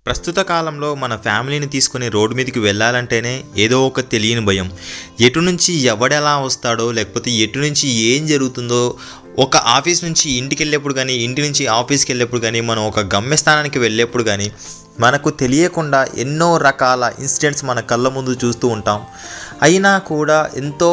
ప్రస్తుత కాలంలో మన ఫ్యామిలీని తీసుకొని రోడ్డు మీదకి వెళ్ళాలంటేనే ఏదో ఒక తెలియని భయం. ఎటు నుంచి ఎవడెలా వస్తాడో, లేకపోతే ఎటు నుంచి ఏం జరుగుతుందో, ఒక ఆఫీస్ నుంచి ఇంటికెళ్ళేప్పుడు కానీ, ఇంటి నుంచి ఆఫీస్కి వెళ్ళేప్పుడు కానీ, మనం ఒక గమ్యస్థానానికి వెళ్ళేప్పుడు కానీ మనకు తెలియకుండా ఎన్నో రకాల ఇన్సిడెంట్స్ మన కళ్ళ ముందు చూస్తూ ఉంటాం. అయినా కూడా ఎంతో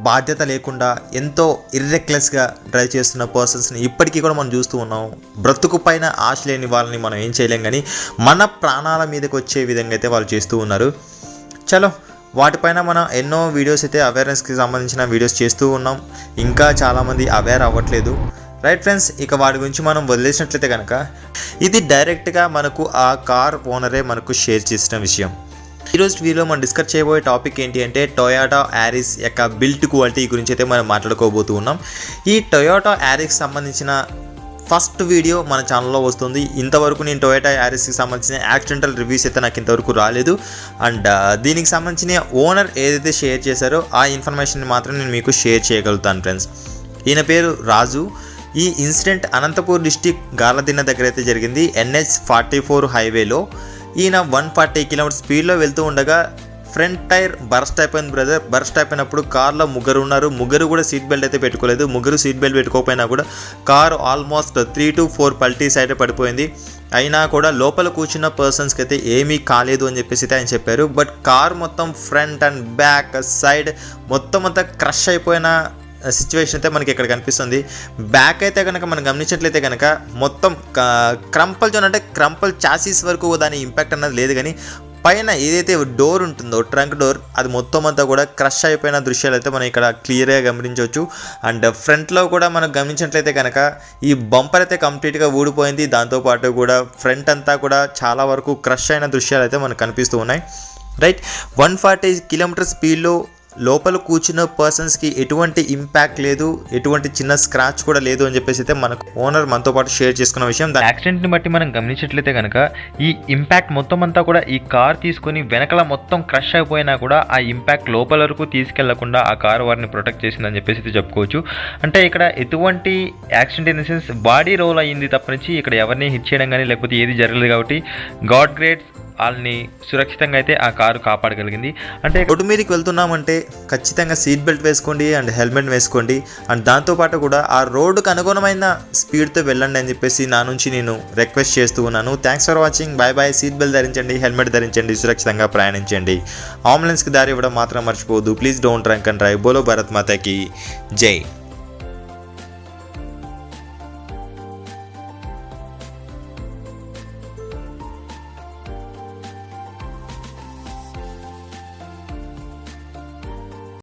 బాధ్యత లేకుండా ఎంతో ఇర్రెక్లెస్గా డ్రైవ్ చేస్తున్న పర్సన్స్ని ఇప్పటికీ కూడా మనం చూస్తూ ఉన్నాం. బ్రతుకు పైన ఆశ లేని వాళ్ళని మనం ఏం చేయలేం, కానీ మన ప్రాణాల మీదకి వచ్చే విధంగా అయితే వాళ్ళు చేస్తూ ఉన్నారు. చలో, వాటిపైన మనం ఎన్నో వీడియోస్ అయితే అవేర్నెస్కి సంబంధించిన వీడియోస్ చేస్తూ ఉన్నాం. ఇంకా చాలామంది అవేర్ అవ్వట్లేదు. రైట్ ఫ్రెండ్స్, ఇక వాటి గురించి మనం వదిలేసినట్లయితే కనుక ఇది డైరెక్ట్గా మనకు ఆ కార్ ఓనరే మనకు షేర్ చేసిన విషయం. ఈరోజు వీడియోలో మనం డిస్కస్ చేయబోయే టాపిక్ ఏంటి అంటే టొయోటా యారిస్ యొక్క బిల్ట్ క్వాలిటీ గురించి అయితే మనం మాట్లాడుకోబోతూ ఉన్నాం. ఈ టొయోటా యారిస్కి సంబంధించిన ఫస్ట్ వీడియో మన ఛానల్లో వస్తుంది. ఇంతవరకు నేను టొయోటా యారిస్కి సంబంధించిన యాక్సిడెంటల్ రివ్యూస్ అయితే నాకు ఇంతవరకు రాలేదు. అండ్ దీనికి సంబంధించిన ఓనర్ ఏదైతే షేర్ చేశారో ఆ ఇన్ఫర్మేషన్ మాత్రం నేను మీకు షేర్ చేయగలుగుతాను ఫ్రెండ్స్. ఈయన పేరు రాజు. ఈ ఇన్సిడెంట్ అనంతపూర్ డిస్టిక్ గార్లదిన్న దగ్గర అయితే జరిగింది. NH44 హైవేలో ఈయన 140 km స్పీడ్లో వెళ్తూ ఉండగా ఫ్రంట్ టైర్ బర్స్ట్ అయిపోయింది బ్రదర్. బర్స్ట్ అయిపోయినప్పుడు కార్లో ముగ్గురు ఉన్నారు. ముగ్గురు కూడా సీట్ బెల్ట్ అయితే పెట్టుకోలేదు. ముగ్గురు సీట్ బెల్ట్ పెట్టుకోకపోయినా కూడా కారు ఆల్మోస్ట్ 3 to 4 పల్టీస్ అయితే పడిపోయింది. అయినా కూడా లోపల కూర్చున్న పర్సన్స్కి అయితే ఏమీ కాలేదు అని చెప్పేసి అయితే ఆయన చెప్పారు. బట్ కార్ మొత్తం ఫ్రంట్ అండ్ బ్యాక్ సైడ్ మొత్తం అంతా క్రష్ అయిపోయిన సిచ్యువేషన్ అయితే మనకి ఇక్కడ కనిపిస్తుంది. బ్యాక్ అయితే కనుక మనం గమనించినట్లయితే కనుక మొత్తం క్రంపల్ జోన్ అంటే క్రంపల్ చాసీస్ వరకు దాని ఇంపాక్ట్ అన్నది లేదు, కానీ పైన ఏదైతే డోర్ ఉంటుందో ట్రంక్ డోర్ అది మొత్తం అంతా కూడా క్రష్ అయిపోయిన దృశ్యాలు అయితే మనం ఇక్కడ క్లియర్గా గమనించవచ్చు. అండ్ ఫ్రంట్లో కూడా మనం గమనించినట్లయితే కనుక ఈ బంపర్ అయితే కంప్లీట్గా ఊడిపోయింది. దాంతోపాటు కూడా ఫ్రంట్ అంతా కూడా చాలా వరకు క్రష్ అయిన దృశ్యాలు అయితే మనకు కనిపిస్తూ ఉన్నాయి. రైట్, 140 km స్పీడ్లో లోపల కూర్చున్న పర్సన్స్కి ఎటువంటి ఇంపాక్ట్ లేదు, ఎటువంటి చిన్న స్క్రాచ్ కూడా లేదు అని చెప్పేసి అయితే మనకు ఓనర్ మనతో పాటు షేర్ చేసుకున్న విషయం. యాక్సిడెంట్ని బట్టి మనం గమనించినట్లయితే కనుక ఈ ఇంపాక్ట్ మొత్తం అంతా కూడా ఈ కార్ తీసుకొని వెనకల మొత్తం క్రష్ అయిపోయినా కూడా ఆ ఇంపాక్ట్ లోపల వరకు తీసుకెళ్లకుండా ఆ కార్ వారిని ప్రొటెక్ట్ చేసిందని చెప్పేసి అయితే చెప్పుకోవచ్చు. అంటే ఇక్కడ ఎటువంటి accident in the sense body roll అయ్యింది తప్పనించి ఇక్కడ ఎవరిని హిట్ చేయడం కానీ లేకపోతే ఏది జరగలేదు. కాబట్టి గాడ్ గ్రేట్స్, వాళ్ళని సురక్షితంగా అయితే ఆ కారు కాపాడగలిగింది. అంటే రోడ్డు మీదకి వెళ్తున్నామంటే ఖచ్చితంగా సీట్ బెల్ట్ వేసుకోండి అండ్ హెల్మెట్ వేసుకోండి. అండ్ దాంతోపాటు కూడా ఆ రోడ్డుకు అనుగుణమైన స్పీడ్తో వెళ్ళండి అని చెప్పేసి నా నుంచి నేను రిక్వెస్ట్ చేస్తూ ఉన్నాను. Thanks for watching. Bye bye. Seat belt ధరించండి, హెల్మెట్ ధరించండి, సురక్షితంగా ప్రయాణించండి. అంబులెన్స్కి దారి ఇవ్వడం మాత్రం మర్చిపోవద్దు. Please don't drunk and drive. బోలో భారత్ మాతాకి జై.